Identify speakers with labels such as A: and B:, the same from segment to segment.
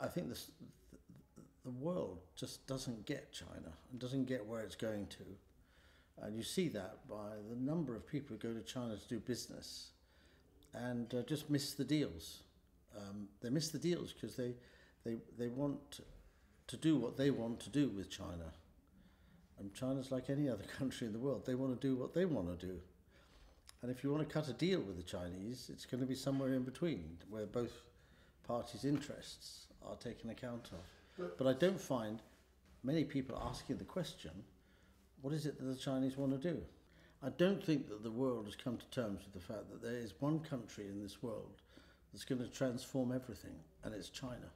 A: I think the world just doesn't get China and doesn't get where it's going to. And you see that by the number of people who go to China to do business and just miss the deals. They miss the deals because they want to do what they want to do with China. And China's like any other country in the world. They want to do what they want to do. And if you want to cut a deal with the Chinese, it's going to be somewhere in between, where both parties' interests are taken account of. But I don't find many people asking the question, what is it that the Chinese want to do? I don't think that the world has come to terms with the fact that there is one country in this world that's going to transform everything, and it's China.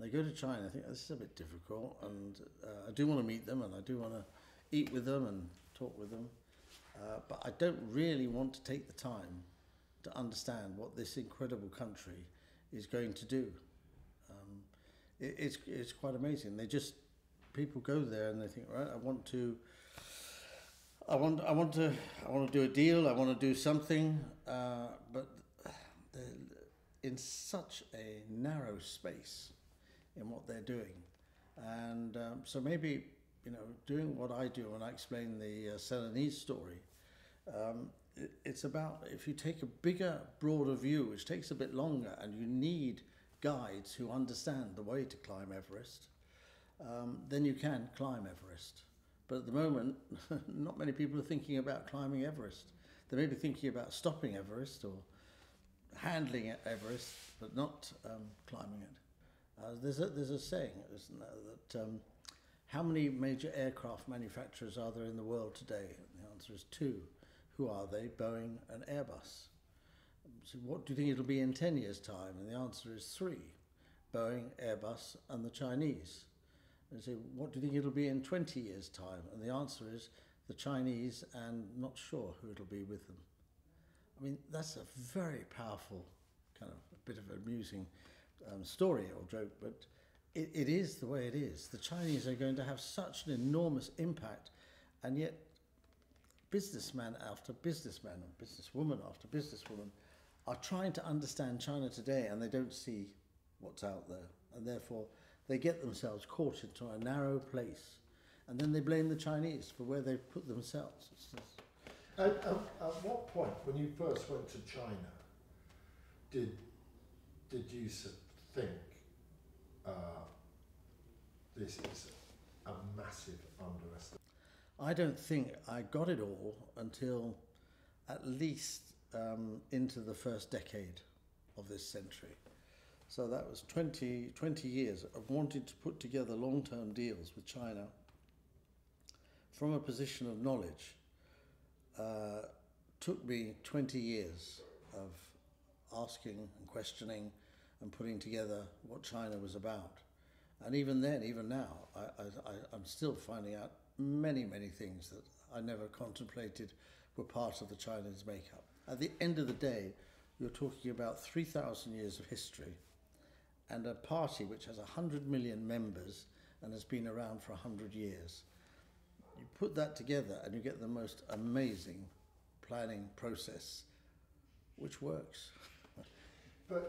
A: They go to China, I think this is a bit difficult, and I do want to meet them, and I do want to eat with them and talk with them, but I don't really want to take the time to understand what this incredible country is going to do. It's quite amazing. People go there and they think, right, I want to do a deal, I want to do something, but in such a narrow space in what they're doing. And so maybe, doing what I do when I explain the Celanese story, it's about, if you take a bigger, broader view, which takes a bit longer, and you need guides who understand the way to climb Everest, then you can climb Everest. But at the moment, not many people are thinking about climbing Everest. They may be thinking about stopping Everest or handling Everest, but not climbing it. There's a saying, isn't there, that how many major aircraft manufacturers are there in the world today? And the answer is 2. Who are they? Boeing and Airbus. So what do you think it'll be in 10 years' time? And the answer is 3. Boeing, Airbus and the Chinese. And say, what do you think it'll be in 20 years' time? And the answer is the Chinese and not sure who it'll be with them. I mean, that's a very powerful, kind of a bit of an amusing story or joke, but it is the way it is. The Chinese are going to have such an enormous impact, and yet businessman after businessman and businesswoman after businesswoman are trying to understand China today, and they don't see what's out there, and therefore they get themselves caught into a narrow place, and then they blame the Chinese for where they've put themselves.
B: At what point, when you first went to China, did you think this is a massive underestimate?
A: I don't think I got it all until at least into the first decade of this century. So that was 20 years of wanting to put together long-term deals with China from a position of knowledge. Took me 20 years of asking and questioning and putting together what China was about. And even then, even now, I'm still finding out many things that I never contemplated were part of the Chinese makeup. At the end of the day, you're talking about 3,000 years of history and a party which has 100 million members and has been around for 100 years. You put that together and you get the most amazing planning process, which works.
B: But